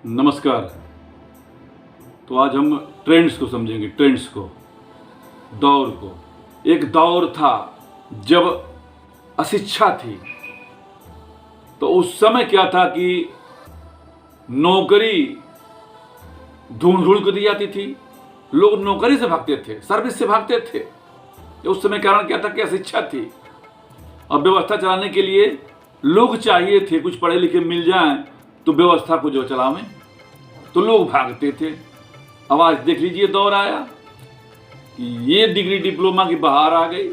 नमस्कार। तो आज हम ट्रेंड्स को समझेंगे, ट्रेंड्स को, दौर को। एक दौर था जब अशिक्षा थी, तो उस समय क्या था कि नौकरी ढूंढ ढूंढ को दी जाती थी। लोग नौकरी से भागते थे, सर्विस से भागते थे। तो उस समय कारण क्या था कि अशिक्षा थी और व्यवस्था चलाने के लिए लोग चाहिए थे, कुछ पढ़े लिखे मिल जाएं तो व्यवस्था को जो चलावें, तो लोग भागते थे। अब आज देख लीजिए दौर आया कि ये डिग्री डिप्लोमा की बहार आ गई।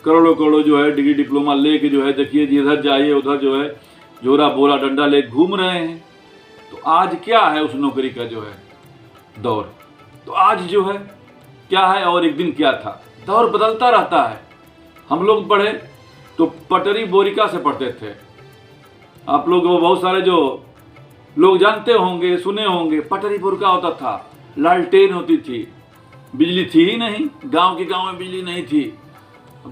करोड़ों करोड़ों जो है डिग्री डिप्लोमा लेके जो है देखिए इधर जाइए उधर जो है जोरा बोरा डंडा ले घूम रहे हैं। तो आज क्या है उस नौकरी का जो है दौर, तो आज जो है क्या है और एक दिन क्या था। दौर बदलता रहता है। हम लोग पढ़े तो पटरी बोरिका से पढ़ते थे। आप लोग बहुत सारे जो लोग जानते होंगे, सुने होंगे, पटरी बोरिका होता था, लालटेन होती थी, बिजली थी ही नहीं, गांव के गांव में बिजली नहीं थी।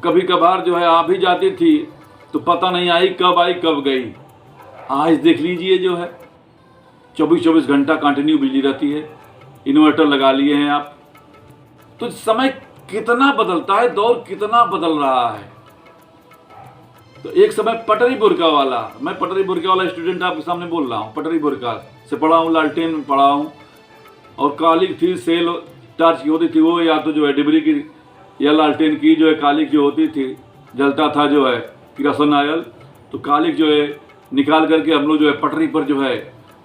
कभी कभार जो है आ भी जाती थी तो पता नहीं आई कब गई। आज देख लीजिए जो है 24 घंटा कंटिन्यू बिजली रहती है। इन्वर्टर लगा लिए हैं आप। तो समय कितना बदलता है, दौर कितना बदल रहा है। तो एक समय पटरी बुरका वाला, मैं पटरी बुरका वाला स्टूडेंट आपके सामने बोल रहा हूँ। पटरी बुरका से पढ़ा हूँ, लालटेन में पढ़ा हूँ। और कालिक थी, सेल टार्च की होती थी वो, या तो जो है डिबरी की या लालटेन की जो है कालिक जो होती थी, जलता था जो है किरोसिन ऑयल। तो कालिक जो है निकाल करके हम लोग जो है पटरी पर जो है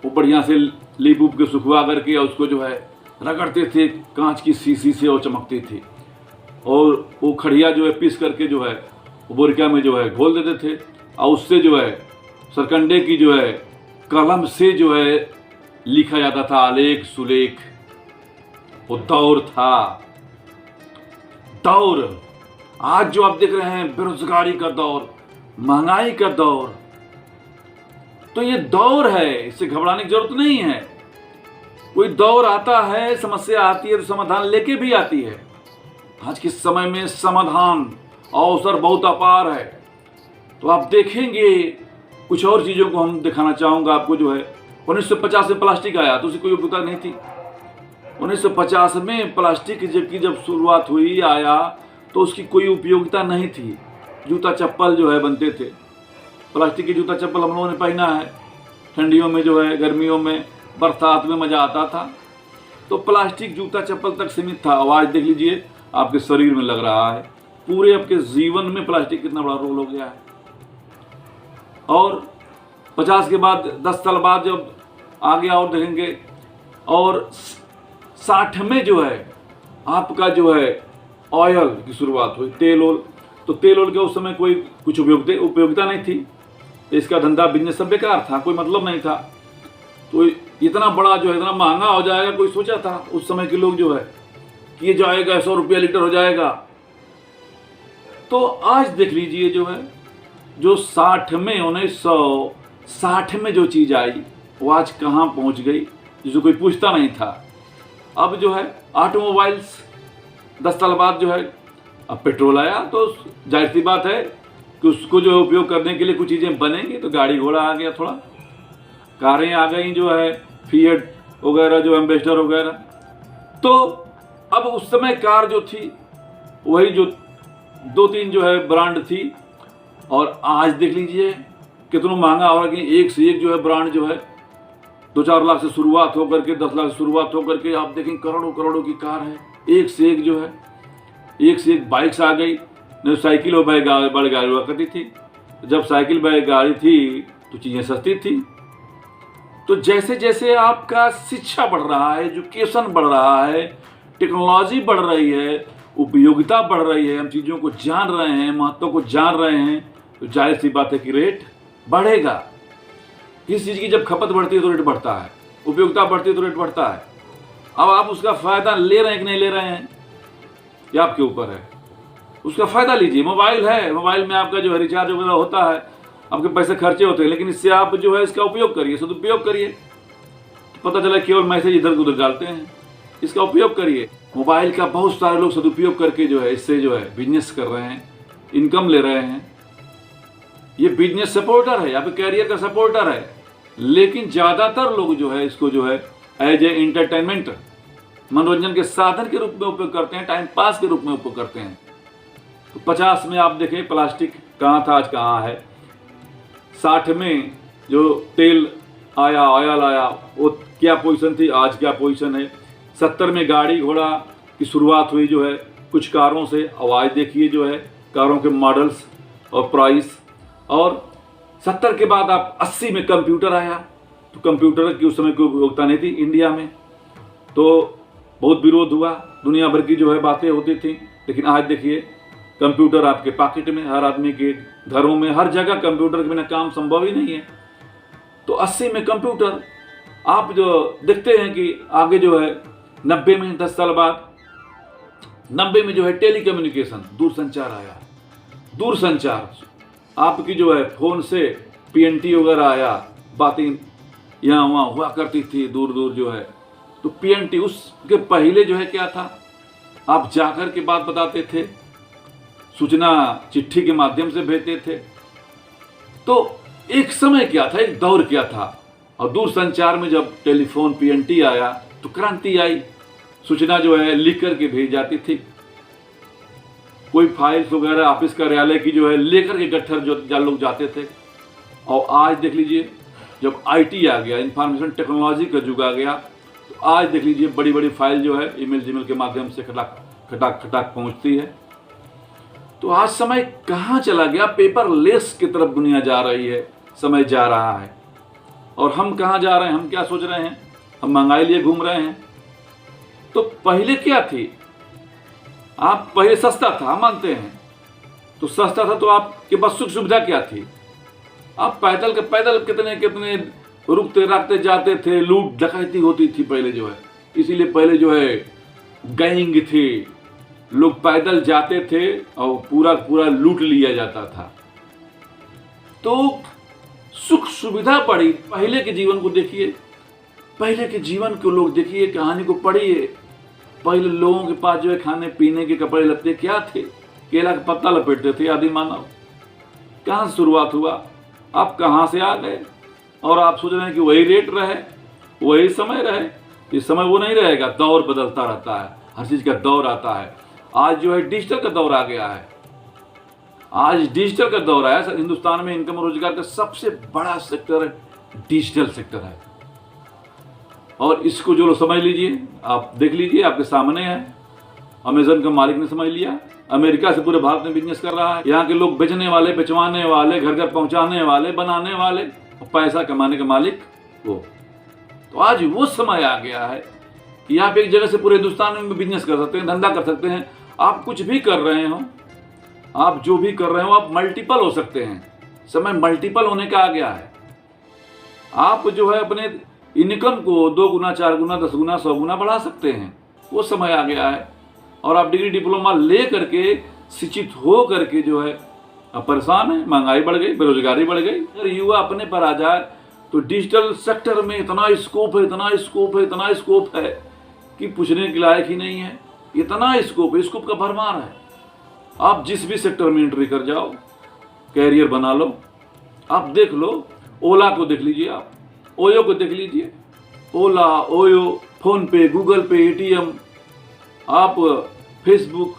वो बढ़िया से लीप उप के सुखवा करके उसको जो है रगड़ते थे। कांच की शीशी से वो चमकती थी और वो खड़िया जो है पीस करके जो है वो बोरिका में जो है घोल देते थे। और उससे जो है सरकंडे की जो है कलम से जो है लिखा जाता था आलेख सुलेख। वो दौर था। दौर आज जो आप देख रहे हैं बेरोजगारी का दौर, महंगाई का दौर, तो ये दौर है, इससे घबराने की जरूरत नहीं है। कोई दौर आता है, समस्या आती है तो समाधान लेके भी आती है। आज के समय में समाधान अवसर बहुत अपार है। तो आप देखेंगे कुछ और चीज़ों को हम दिखाना चाहूँगा आपको। जो है 1950 में प्लास्टिक आया तो उसकी कोई उपयोगिता नहीं थी। 1950 में प्लास्टिक की जब शुरुआत हुई आया तो उसकी कोई उपयोगिता नहीं थी। जूता चप्पल जो है बनते थे, प्लास्टिक की जूता चप्पल हम लोगों ने पहना है। ठंडियों में जो है, गर्मियों में, बरसात में मज़ा आता था। तो प्लास्टिक जूता चप्पल तक सीमित था। आवाज़ देख लीजिए आपके शरीर में लग रहा है। पूरे आपके जीवन में प्लास्टिक कितना बड़ा रोल हो गया है। और 50 के बाद 10 साल बाद जब आ गया और देखेंगे, और 60 में जो है आपका जो है ऑयल की शुरुआत हुई, तेल ओल। तो तेल ओल के उस समय कोई कुछ उपयोगिता नहीं थी। इसका धंधा बिजनेस सब बेकार था, कोई मतलब नहीं था। तो इतना बड़ा जो है इतना महंगा हो जाएगा, कोई सोचा था उस समय के लोग जो है कि ये जाएगा 100 रुपया लीटर हो जाएगा। तो आज देख लीजिए जो है जो 1960 में जो चीज़ आई वो आज कहाँ पहुँच गई, जिसको कोई पूछता नहीं था। अब जो है ऑटोमोबाइल्स 10 साल बाद जो है अब पेट्रोल आया, तो जाहिर सी बात है कि उसको जो है उपयोग करने के लिए कुछ चीज़ें बनेंगी। तो गाड़ी घोड़ा आ गया, थोड़ा कारें आ गई जो है फिएट वगैरह, जो एम्बेसडर वगैरह। तो अब उस समय कार जो थी वही जो 2-3 जो है ब्रांड थी। और आज देख लीजिए कितना महंगा हो रहा है कि एक से एक जो है ब्रांड जो है 2-4 लाख से शुरुआत होकर के 10 लाख से शुरुआत होकर के आप देखें करोड़ों करोड़ों की कार है। एक से एक जो है, एक से एक बाइक्स आ गई। नहीं साइकिल और बड़ी गाड़ी हुआ करती थी। जब साइकिल बड़ी गाड़ी थी तो चीज़ें सस्ती थी। तो जैसे जैसे आपका शिक्षा बढ़ रहा है, एजुकेशन बढ़ रहा है, टेक्नोलॉजी बढ़ रही है, उपयोगिता बढ़ रही है, हम चीज़ों को जान रहे हैं, महत्व को जान रहे हैं, तो जाहिर सी बात है कि रेट बढ़ेगा। किसी चीज़ की जब खपत बढ़ती है तो रेट बढ़ता है, उपयोगिता बढ़ती है तो रेट बढ़ता है। अब आप उसका फ़ायदा ले रहे हैं कि नहीं ले रहे हैं, ये आपके ऊपर है। उसका फ़ायदा लीजिए। मोबाइल है, मोबाइल में आपका जो है रिचार्ज वगैरह होता है, आपके पैसे खर्चे होते हैं, लेकिन इससे आप जो है इसका उपयोग करिए, सदुपयोग करिए। तो पता चला केवल मैसेज इधर उधर डालते हैं, इसका उपयोग करिए। मोबाइल का बहुत सारे लोग सदुपयोग करके जो है इससे जो है बिजनेस कर रहे हैं, इनकम ले रहे हैं। ये बिजनेस सपोर्टर है, या फिर कैरियर का सपोर्टर है। लेकिन ज़्यादातर लोग जो है इसको जो है एज ए इंटरटेनमेंट, मनोरंजन के साधन के रूप में उपयोग करते हैं, टाइम पास के रूप में उपयोग करते हैं। तो 50 में आप देखें प्लास्टिक कहाँ था, आज कहाँ है। 60 में जो तेल आया, ऑयल आया, वो क्या पोजीशन थी, आज क्या पोजीशन है। 70 में गाड़ी घोड़ा की शुरुआत हुई जो है कुछ कारों से। आवाज़ देखिए जो है कारों के मॉडल्स और प्राइस। और 70 के बाद आप 80 में कंप्यूटर आया। तो कंप्यूटर की उस समय कोई उपयोगिता नहीं थी इंडिया में, तो बहुत विरोध हुआ, दुनिया भर की जो है बातें होती थी। लेकिन आज देखिए कंप्यूटर आपके पॉकेट में, हर आदमी के घरों में, हर जगह कंप्यूटर के बिना काम संभव ही नहीं है। तो 80 में कंप्यूटर, आप जो देखते हैं कि आगे जो है 90 में, 10 साल बाद 90 में जो है टेलीकम्युनिकेशन, दूरसंचार आया। दूरसंचार आपकी जो है फ़ोन से PNT वगैरह आया, बातें यहाँ वहाँ हुआ करती थी दूर दूर जो है। तो PNT, उसके पहले जो है क्या था, आप जाकर के बात बताते थे, सूचना चिट्ठी के माध्यम से भेजते थे। तो एक समय क्या था, एक दौर क्या था। और दूरसंचार में जब टेलीफोन PNT आया तो क्रांति आई। सूचना जो है लिख करके भेज जाती थी, कोई फाइल्स वगैरह ऑफिस कार्यालय की जो है लेकर के गट्ठर जो लोग जाते थे। और आज देख लीजिए जब IT आ गया, इंफॉर्मेशन टेक्नोलॉजी का युग आ गया, तो आज देख लीजिए बड़ी बड़ी फाइल जो है ईमेल जीमेल के माध्यम से खटाक खटाक खटाक पहुंचती है। तो आज समय कहाँ चला गया, पेपरलेस की तरफ दुनिया जा रही है, समय जा रहा है। और हम कहाँ जा रहे हैं, हम क्या सोच रहे हैं, हम महंगाई लिए घूम रहे हैं। तो पहले क्या थी, आप पहले सस्ता था, हम मानते हैं। तो सस्ता था तो आपके पास सुख सुविधा क्या थी, आप पैदल कितने कितने रुकते राखते जाते थे, लूट डकैती होती थी पहले जो है। इसीलिए पहले जो है गैंग थी, लोग पैदल जाते थे और पूरा पूरा लूट लिया जाता था। तो सुख सुविधा बढ़ी। पहले के जीवन को देखिए, पहले के जीवन को लोग देखिए, कहानी को पढ़िए। पहले लोगों के पास जो है खाने पीने के कपड़े लत्ते क्या थे, केला का पत्ता लपेटते थे आदि मानव। कहाँ से शुरुआत हुआ, आप कहाँ से आ गए, और आप सोच रहे हैं कि वही रेट रहे, वही समय रहे। इस समय वो नहीं रहेगा, दौर बदलता रहता है, हर चीज़ का दौर आता है। आज जो है डिजिटल का दौर आ गया है, आज डिजिटल का दौर आया। हिंदुस्तान में इनकम और रोजगार का सबसे बड़ा सेक्टर डिजिटल सेक्टर है। और इसको जो लोग समझ लीजिए, आप देख लीजिए, आपके सामने है। अमेजन का मालिक ने समझ लिया, अमेरिका से पूरे भारत में बिजनेस कर रहा है। यहाँ के लोग बेचने वाले, बेचवाने वाले, घर घर पहुँचाने वाले, बनाने वाले, और पैसा कमाने का मालिक वो। तो आज वो समय आ गया है कि आप एक जगह से पूरे हिंदुस्तान में बिजनेस कर सकते हैं, धंधा कर सकते हैं। आप कुछ भी कर रहे हो, आप जो भी कर रहे हो, आप मल्टीपल हो सकते हैं। समय मल्टीपल होने का आ गया है। आप जो है अपने इनकम को 2 गुना, 4 गुना, 10 गुना, 100 गुना बढ़ा सकते हैं, वो समय आ गया है। और आप डिग्री डिप्लोमा ले करके, शिक्षित हो करके जो है अब परेशान है, महंगाई बढ़ गई, बेरोजगारी बढ़ गई। अगर युवा अपने पर आ जाए तो डिजिटल सेक्टर में इतना स्कोप है, इतना स्कोप है, इतना स्कोप है कि पूछने के लायक ही नहीं है। इतना स्कोप है, स्कोप का भरमार है। आप जिस भी सेक्टर में एंट्री कर जाओ, कैरियर बना लो। आप देख लो, ओला को देख लीजिए, आप ओयो को देख लीजिए। ओला, ओयो, फोन पे, गूगल पे, ATM, आप फेसबुक,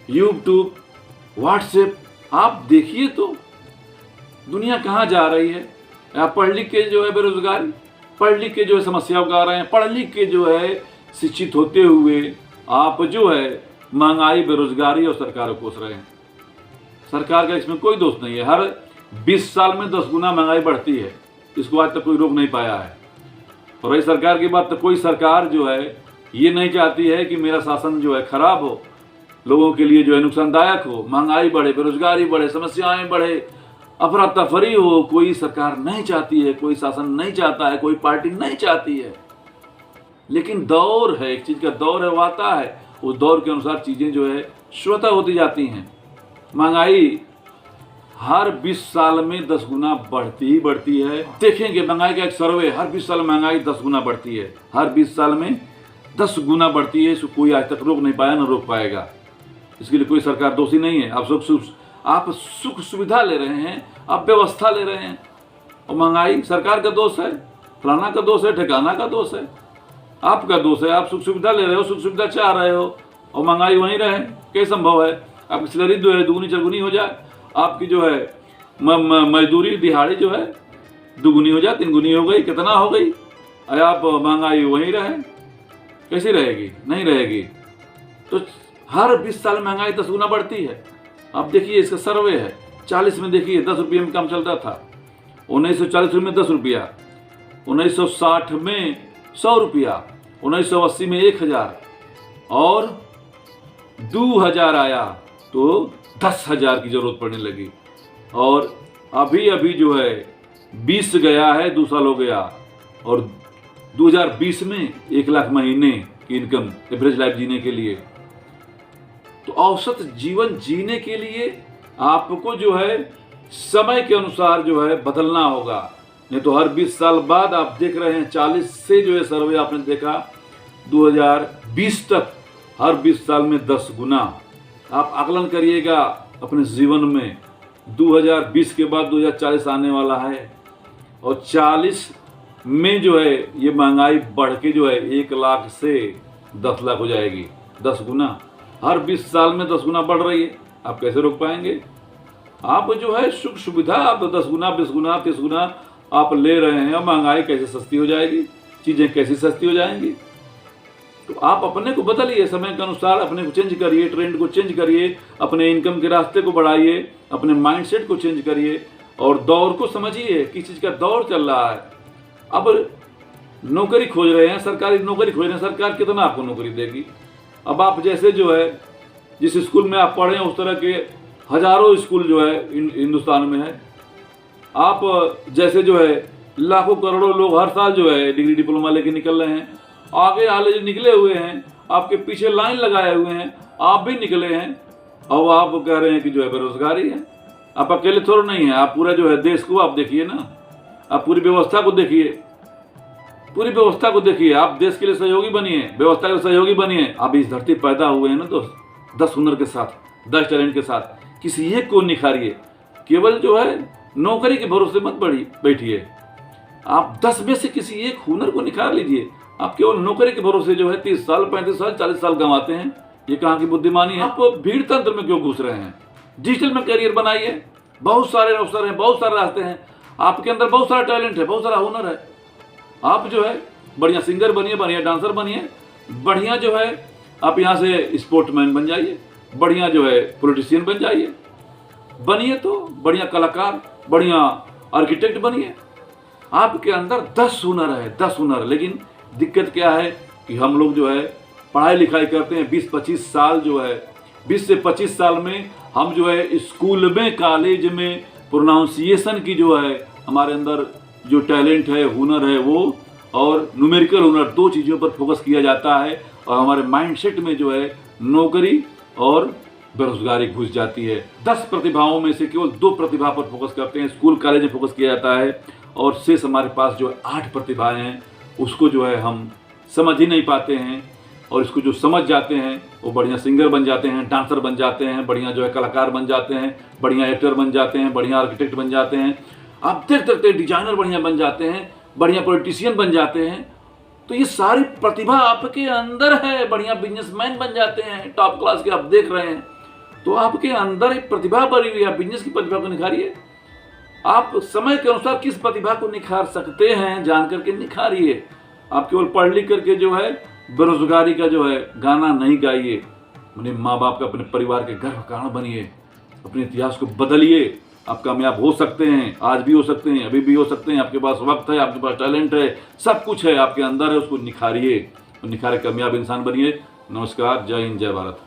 यूट्यूब, व्हाट्सएप, आप देखिए तो दुनिया कहाँ जा रही है। आप पढ़ लिख के जो है बेरोजगारी, पढ़ लिख के जो है समस्या उगा रहे हैं, पढ़ लिख के जो है शिक्षित होते हुए आप जो है महंगाई, बेरोजगारी और सरकार को कोस रहे हैं। सरकार का इसमें कोई दोष नहीं है। हर 20 साल में 10 गुना महंगाई बढ़ती है, इसको आज तक कोई रोक नहीं पाया है। और रही सरकार की बात, तो कोई सरकार जो है ये नहीं चाहती है कि मेरा शासन जो है खराब हो, लोगों के लिए जो है नुकसानदायक हो, महंगाई बढ़े, बेरोजगारी बढ़े, समस्याएं बढ़े, अफरा तफरी हो। कोई सरकार नहीं चाहती है, कोई शासन नहीं चाहता है, कोई पार्टी नहीं चाहती है। लेकिन दौर है, एक चीज़ का दौर है, वो आता है, उस दौर के अनुसार चीज़ें जो है स्वतः होती जाती हैं। महंगाई हर 20 साल में 10 गुना बढ़ती ही बढ़ती है। देखेंगे महंगाई का एक सर्वे, हर 20 साल में महंगाई 10 गुना बढ़ती है, हर 20 साल में 10 गुना बढ़ती है। इसको कोई आज तक रोक नहीं पाया, न रोक पाएगा। इसके लिए कोई सरकार दोषी नहीं है। आप सुख सुविधा ले रहे हैं, आप व्यवस्था ले रहे हैं। और महंगाई सरकार का दोष है, फलाना का दोष है, ठिकाना का दोष है, आपका दोष है। आप सुख सुविधा ले रहे हो, सुख सुविधा चाह रहे हो और महंगाई वहीं रहे, कैसे संभव है? आपकी सैलरी जो है दुगुनी चरगुनी हो जाए, आपकी जो है मजदूरी दिहाड़ी जो है दुगुनी हो जाए, तिनगुनी हो गई, कितना हो गई, अरे आप महंगाई वहीं रहे, कैसी रहेगी? नहीं रहेगी। तो हर 20 साल महंगाई 10 गुना बढ़ती है। आप देखिए, इसका सर्वे है, 40 में देखिए 10 रुपये में काम चलता था, 1940 में 10 रुपया, 1960 में 100 रुपया, 1980 में 1000 और 2000 आया तो 10,000 की जरूरत पड़ने लगी। और अभी अभी जो है 20 गया है, 2 साल हो गया, और 2020 में 1 लाख महीने की इनकम एवरेज लाइफ जीने के लिए। तो औसत जीवन जीने के लिए आपको जो है समय के अनुसार जो है बदलना होगा, नहीं तो हर 20 साल बाद आप देख रहे हैं 40 से जो है सर्वे आपने देखा 2020 तक हर 20 साल में 10 गुना। आप आकलन करिएगा अपने जीवन में, 2020 के बाद 2040 आने वाला है और 40 में जो है ये महंगाई बढ़ के जो है 1 लाख से 10 लाख हो जाएगी, 10 गुना। हर 20 साल में 10 गुना बढ़ रही है, आप कैसे रोक पाएंगे? आप जो है सुख सुविधा आप 10 गुना 20 गुना 30 गुना आप ले रहे हैं, महंगाई कैसे सस्ती हो जाएगी? चीज़ें कैसी सस्ती हो जाएंगी? तो आप अपने को बदलिए, समय के अनुसार अपने को चेंज करिए, ट्रेंड को चेंज करिए, अपने इनकम के रास्ते को बढ़ाइए, अपने माइंडसेट को चेंज करिए और दौर को समझिए, किस चीज़ का दौर चल रहा है। अब नौकरी खोज रहे हैं, सरकारी नौकरी खोज रहे हैं, सरकार कितना आपको नौकरी देगी? अब आप जैसे जो है जिस स्कूल में आप पढ़े हैं उस तरह के हजारों स्कूल जो है हिंदुस्तान में है। आप जैसे जो है लाखों करोड़ों लोग हर साल जो है डिग्री डिप्लोमा लेके निकल रहे हैं, आगे वाले जो निकले हुए हैं आपके पीछे लाइन लगाए हुए हैं, आप भी निकले हैं और आप कह रहे हैं कि जो है बेरोजगारी है। आप अकेले थोड़ा नहीं है, आप पूरा जो है देश को आप देखिए ना, आप पूरी व्यवस्था को देखिए, पूरी व्यवस्था को देखिए। आप देश के लिए सहयोगी बनिए, व्यवस्था के सहयोगी बनिए। आप इस धरती पैदा हुए हैं ना तो 10 हुनर के साथ, 10 टैलेंट के साथ, किसी एक को निखारिए। केवल जो है नौकरी के भरोसे मत बैठिए, आप 10 में से किसी एक हुनर को निखार लीजिए। आप केवल नौकरी के भरोसे जो है 30 साल 35 साल 40 साल गंवाते हैं, ये कहाँ की बुद्धिमानी है? आप भीड़ तंत्र में क्यों घुस रहे हैं? डिजिटल में करियर बनाइए, बहुत सारे अवसर हैं, बहुत सारे रास्ते हैं, आपके अंदर बहुत सारा टैलेंट है, बहुत सारा हुनर है। आप जो है बढ़िया सिंगर बनिए, बढ़िया डांसर बनिए, बढ़िया जो है आप यहाँ से स्पोर्ट्समैन बन जाइए, बढ़िया जो है पॉलिटिशियन बन जाइए, बनिए तो बढ़िया कलाकार, बढ़िया आर्किटेक्ट बनिए। आपके अंदर 10 हुनर है, 10 हुनर। लेकिन दिक्कत क्या है कि हम लोग जो है पढ़ाई लिखाई करते हैं 20-25 साल जो है 20 से 25 साल में हम जो है स्कूल में कॉलेज में प्रोनाउंसिएशन की जो है हमारे अंदर जो टैलेंट है हुनर है वो, और न्यूमेरिकल हुनर, 2 चीज़ों पर फोकस किया जाता है और हमारे माइंडसेट में जो है नौकरी और बेरोजगारी घुस जाती है। 10 प्रतिभाओं में से केवल 2 प्रतिभा पर फोकस करते हैं, स्कूल कॉलेज में फोकस किया जाता है, और शेष हमारे पास जो है 8 प्रतिभाएं हैं, उसको जो है हम समझ ही नहीं पाते हैं। और इसको जो समझ जाते हैं वो बढ़िया सिंगर बन जाते हैं, डांसर बन जाते हैं, बढ़िया जो है कलाकार बन जाते हैं, बढ़िया एक्टर बन जाते हैं, बढ़िया आर्किटेक्ट बन जाते हैं, आप देखते डिजाइनर बढ़िया बन जाते हैं, बढ़िया पॉलिटिशियन बन जाते हैं। तो ये सारी प्रतिभा आपके अंदर है, बढ़िया बिजनेसमैन बन जाते हैं, टॉप क्लास के आप देख रहे हैं। तो आपके अंदर एक प्रतिभा भरी हुई है, बिजनेस की प्रतिभा को निखारिए। आप समय के अनुसार किस प्रतिभा को निखार सकते हैं जान करके निखारिए। आप केवल पढ़ लिख करके जो है बेरोजगारी का जो है गाना नहीं गाइए। अपने माँ बाप का, अपने परिवार के गर्व कारण बनिए, अपने इतिहास को बदलिए। आप कामयाब हो सकते हैं, आज भी हो सकते हैं, अभी भी हो सकते हैं। आपके पास वक्त है, आपके पास टैलेंट है, सब कुछ है आपके अंदर है, उसको निखारिए और निखारे कामयाब इंसान बनिए। नमस्कार, जय हिंद, जय भारत।